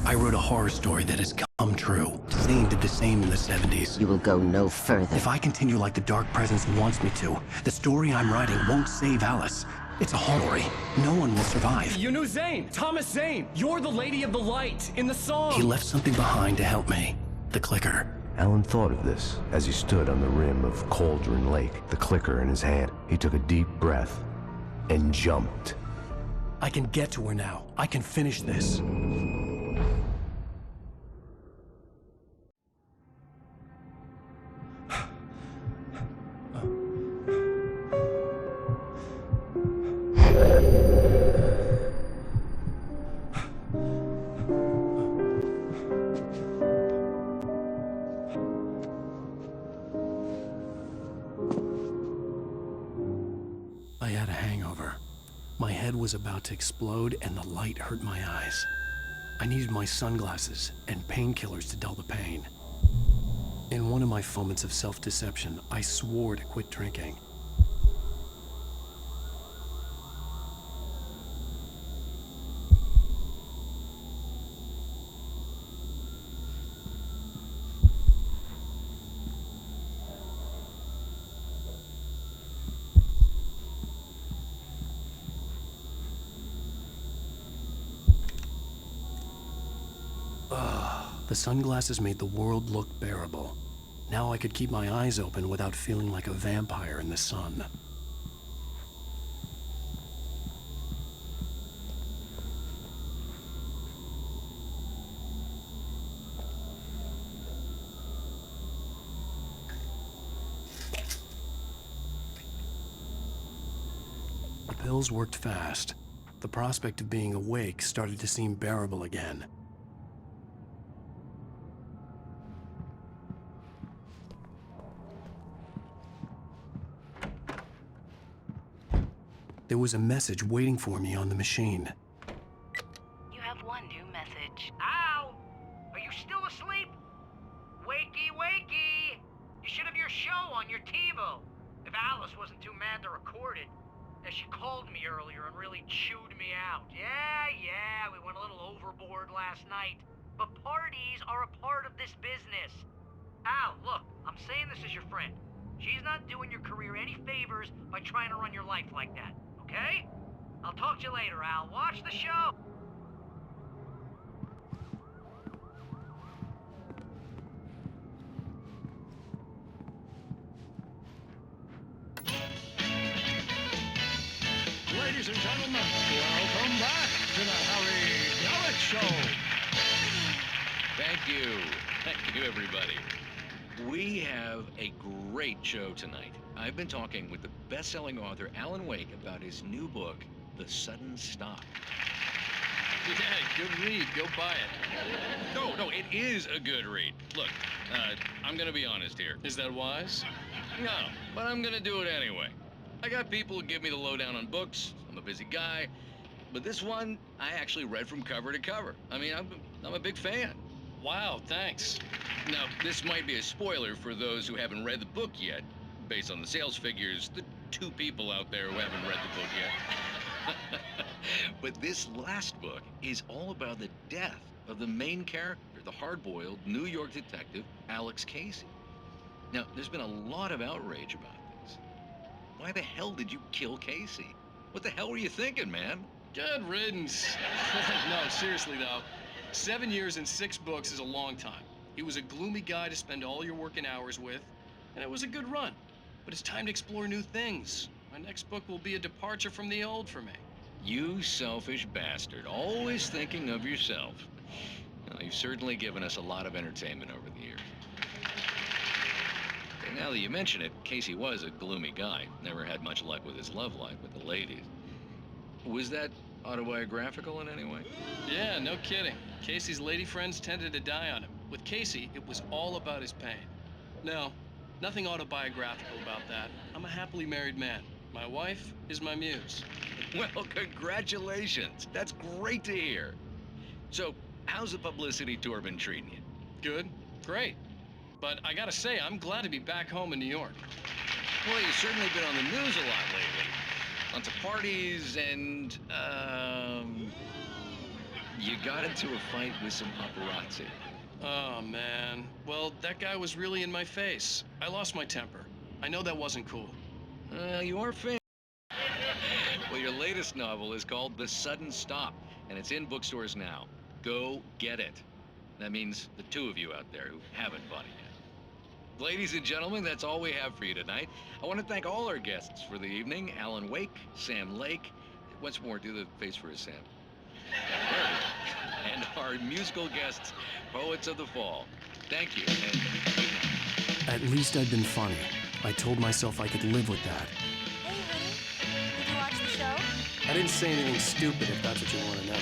I wrote a horror story that has come true. Zane did the same in the 70s. You will go no further. If I continue like the Dark Presence wants me to, the story I'm writing won't save Alice. It's a horror story. No one will survive. You knew Zane! Thomas Zane! You're the Lady of the Light in the song! He left something behind to help me. The clicker. Allan thought of this as he stood on the rim of Cauldron Lake, the clicker in his hand. He took a deep breath and jumped. I can get to her now. I can finish this. I had a hangover. My head was about to explode and the light hurt my eyes. I needed my sunglasses and painkillers to dull the pain. In one of my moments of self-deception, I swore to quit drinking. The sunglasses made the world look bearable. Now I could keep my eyes open without feeling like a vampire in the sun. The pills worked fast. The prospect of being awake started to seem bearable again. There was a message waiting for me on the machine. You have one new message. Al! Are you still asleep? Wakey, wakey! You should have your show on your TiVo. If Alice wasn't too mad to record it. As she called me earlier and really chewed me out. Yeah, we went a little overboard last night. But parties are a part of this business. Al, look, I'm saying this as your friend. She's not doing your career any favors by trying to run your life like that. Okay? I'll talk to you later, Al. Watch the show! Ladies and gentlemen, welcome back to the Harry Gallic Show! Thank you. Thank you, everybody. We have a great show tonight. I've been talking with the best-selling author Allan Wake about his new book, The Sudden Stop. Yeah, good read. Go buy it. No, it is a good read. Look, I'm gonna be honest here. Is that wise? No, but I'm gonna do it anyway. I got people who give me the lowdown on books. I'm a busy guy. But this one, I actually read from cover to cover. I mean, I'm a big fan. Wow, thanks. Now, this might be a spoiler for those who haven't read the book yet. Based on the sales figures, the 2 people out there who haven't read the book yet. But this last book is all about the death of the main character, the hard-boiled New York detective, Alex Casey. Now, there's been a lot of outrage about this. Why the hell did you kill Casey? What the hell were you thinking, man? Good riddance. No, seriously though. 7 years and 6 books is a long time. He was a gloomy guy to spend all your working hours with, and it was a good run. But it's time to explore new things. My next book will be a departure from the old for me. You selfish bastard, always thinking of yourself. Well, you've certainly given us a lot of entertainment over the years. And now that you mention it, Casey was a gloomy guy. Never had much luck with his love life with the ladies. Was that autobiographical in any way? Yeah, no kidding. Casey's lady friends tended to die on him. With Casey, it was all about his pain. No, nothing autobiographical about that. I'm a happily married man. My wife is my muse. Well, congratulations. That's great to hear. So, how's the publicity tour been treating you? Good, great. But I gotta say, I'm glad to be back home in New York. Well, you've certainly been on the news a lot lately. Lots of parties and, You got into a fight with some paparazzi. Oh, man. Well, that guy was really in my face. I lost my temper. I know that wasn't cool. You are famous. Well, your latest novel is called The Sudden Stop, and it's in bookstores now. Go get it. That means the two of you out there who haven't bought it yet. Ladies and gentlemen, that's all we have for you tonight. I want to thank all our guests for the evening. Allan Wake, Sam Lake. Once more, do the face for us, Sam. And our musical guests, Poets of the Fall. Thank you, and good night. At least I'd been funny. I told myself I could live with that. Hey, honey. Did you watch the show? I didn't say anything stupid if that's what you want to know.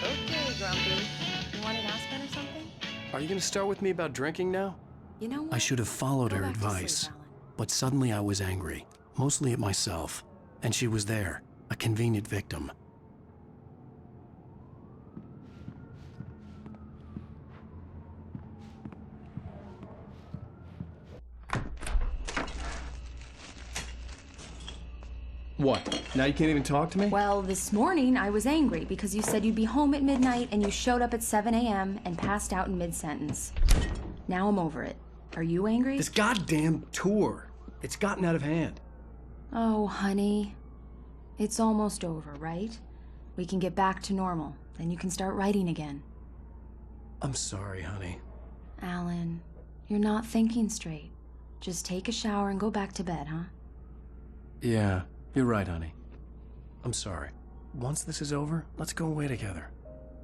Okay, Grumpy. You want an aspirin or something? Are you going to start with me about drinking now? You know what? I should have followed Go her back to sleep, advice. Allan. But suddenly I was angry, mostly at myself. And she was there, a convenient victim. What? Now you can't even talk to me? Well, this morning I was angry because you said you'd be home at midnight and you showed up at 7 a.m. and passed out in mid-sentence. Now I'm over it. Are you angry? This goddamn tour. It's gotten out of hand. Oh, honey. It's almost over, right? We can get back to normal. Then you can start writing again. I'm sorry, honey. Allan, you're not thinking straight. Just take a shower and go back to bed, huh? Yeah, you're right, honey. I'm sorry. Once this is over, let's go away together.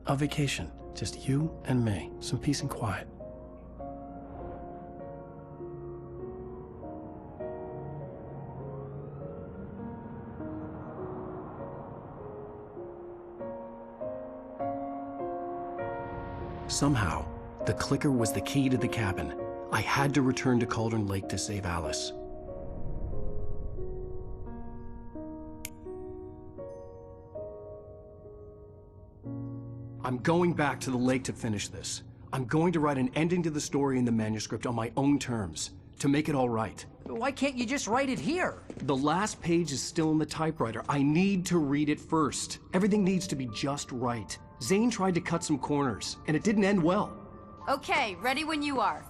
A vacation. Just you and me. Some peace and quiet. Somehow, the clicker was the key to the cabin. I had to return to Cauldron Lake to save Alice. I'm going back to the lake to finish this. I'm going to write an ending to the story in the manuscript on my own terms, to make it all right. Why can't you just write it here? The last page is still in the typewriter. I need to read it first. Everything needs to be just right. Zane tried to cut some corners, and it didn't end well. Okay, ready when you are.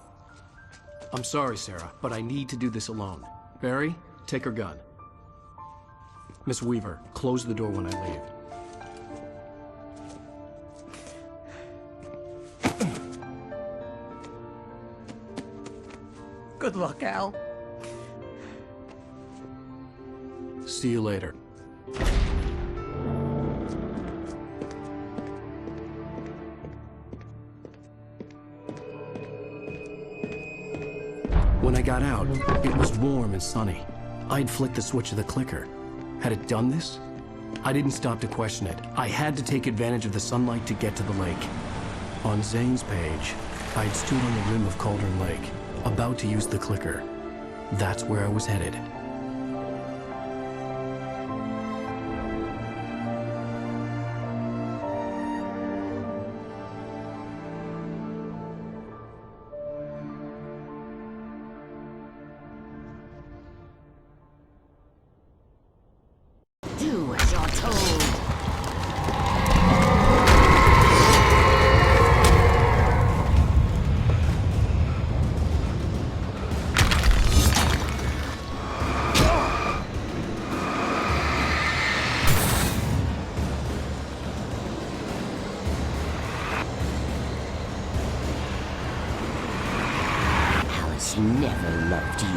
I'm sorry, Sarah, but I need to do this alone. Barry, take her gun. Miss Weaver, close the door when I leave. Good luck, Al. See you later. When I got out, it was warm and sunny. I'd flicked the switch of the clicker. Had it done this? I didn't stop to question it. I had to take advantage of the sunlight to get to the lake. On Zane's page, I'd stood on the rim of Cauldron Lake, about to use the clicker. That's where I was headed. Do as you're told. Alice never loved you.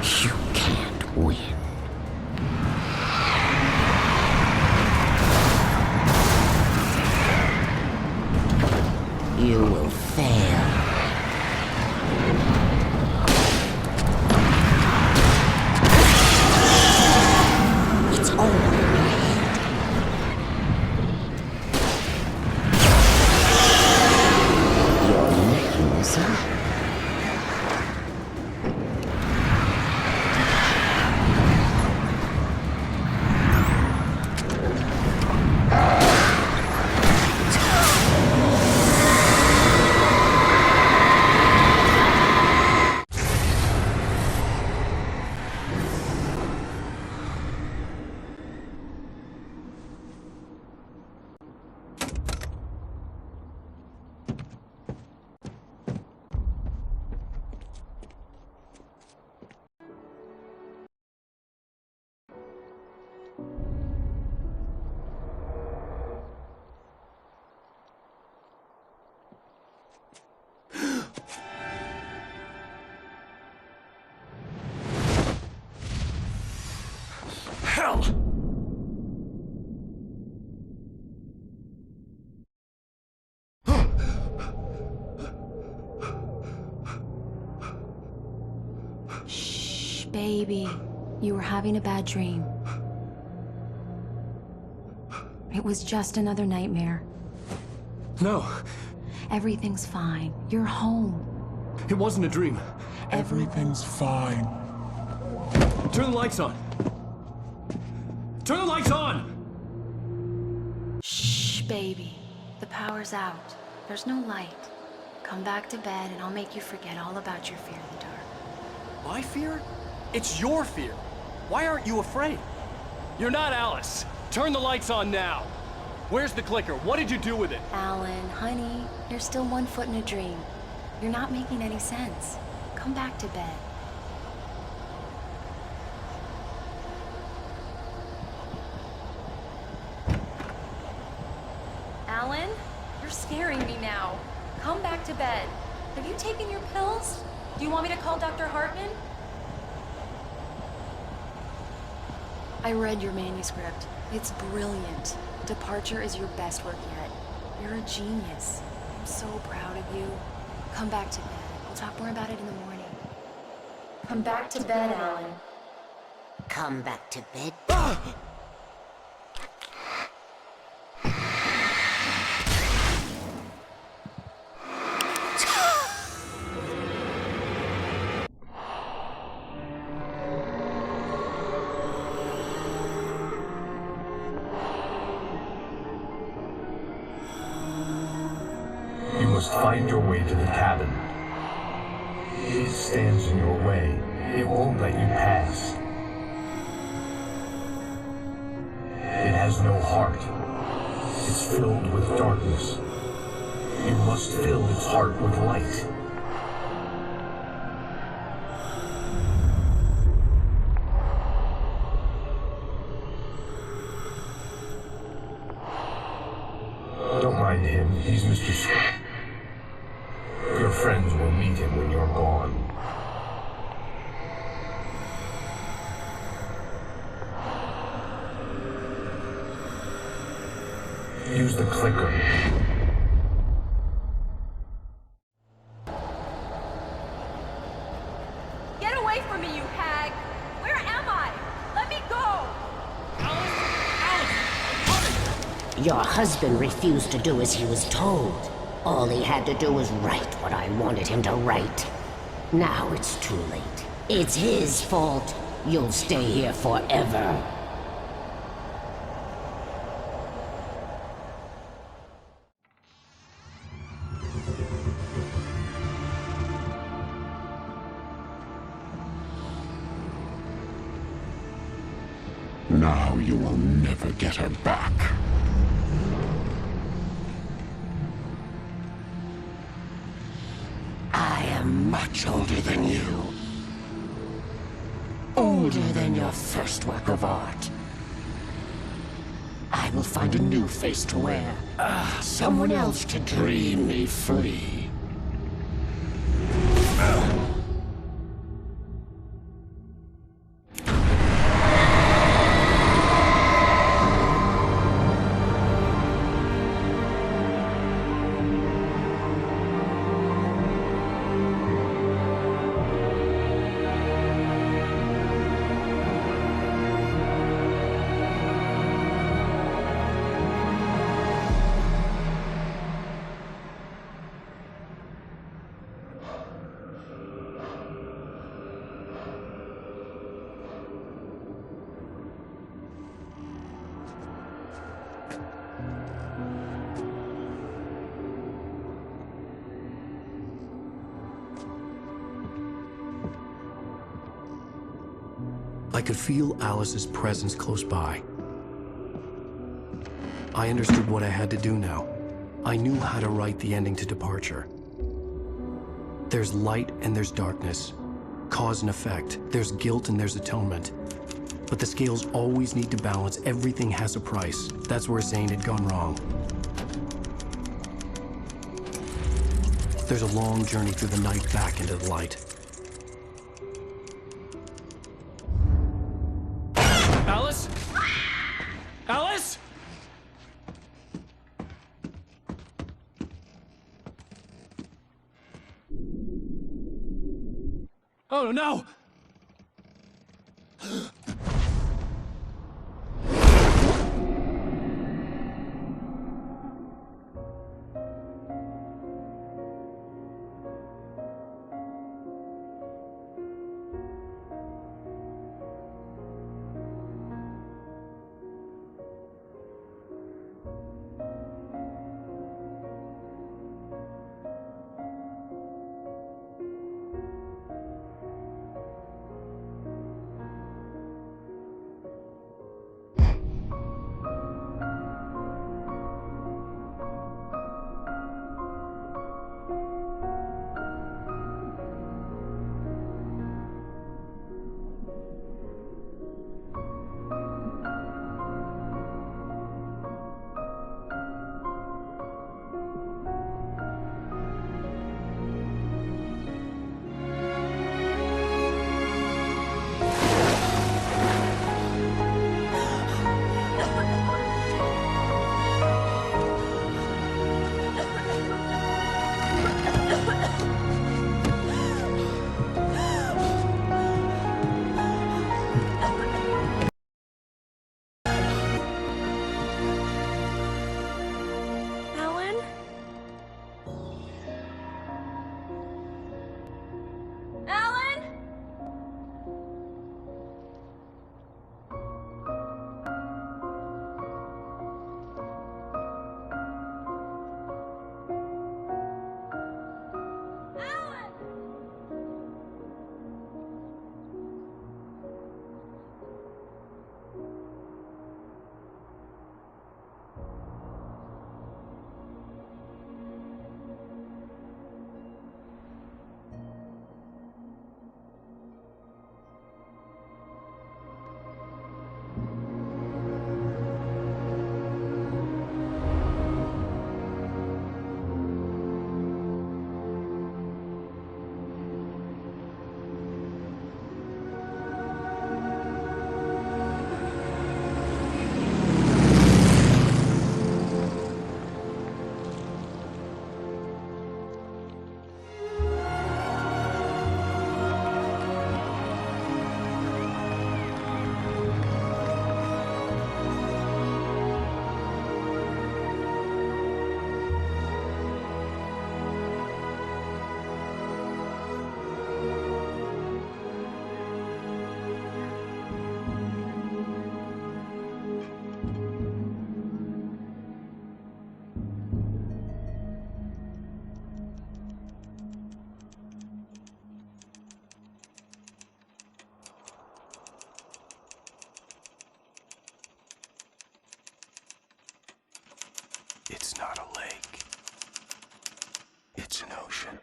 You can't win. hell? Shh, baby. You were having a bad dream. It was just another nightmare. No, Everything's fine. You're home. it wasn't a dream. Everything's fine. Turn the lights on. Turn the lights on! Shh, baby. The power's out. There's no light. Come back to bed and I'll make you forget all about your fear of the dark. My fear? It's your fear. Why aren't you afraid? You're not Alice. Turn the lights on now. Where's the clicker? What did you do with it? Allan, honey, you're still 1 foot in a dream. You're not making any sense. Come back to bed. Allan, you're scaring me now. Come back to bed. Have you taken your pills? Do you want me to call Dr. Hartman? I read your manuscript. It's brilliant. Departure is your best work yet. You're a genius. I'm so proud of you. Come back to bed. We'll talk more about it in the morning. Come back to bed, Allan. Come back to bed. You must find your way to the cabin. It stands in your way. It won't let you pass. It has no heart. It's filled with darkness. You must fill its heart with light. Don't mind him. He's Mr. Scott. Your friends will meet him when you're gone. Use the clicker. Get away from me, you hag! Where am I? Let me go! Your husband refused to do as he was told. All he had to do was write what I wanted him to write. Now it's too late. It's his fault. You'll stay here forever. Now you will never get her back. I am much older than you. Older than your first work of art. I will find a new face to wear. Someone else to dream me free. I could feel Alice's presence close by. I understood what I had to do now. I knew how to write the ending to Departure. There's light and there's darkness. Cause and effect. There's guilt and there's atonement. But the scales always need to balance. Everything has a price. That's where Zane had gone wrong. There's a long journey through the night back into the light. Alice? no, no! Allan? Allan? It's not a lake. It's an ocean.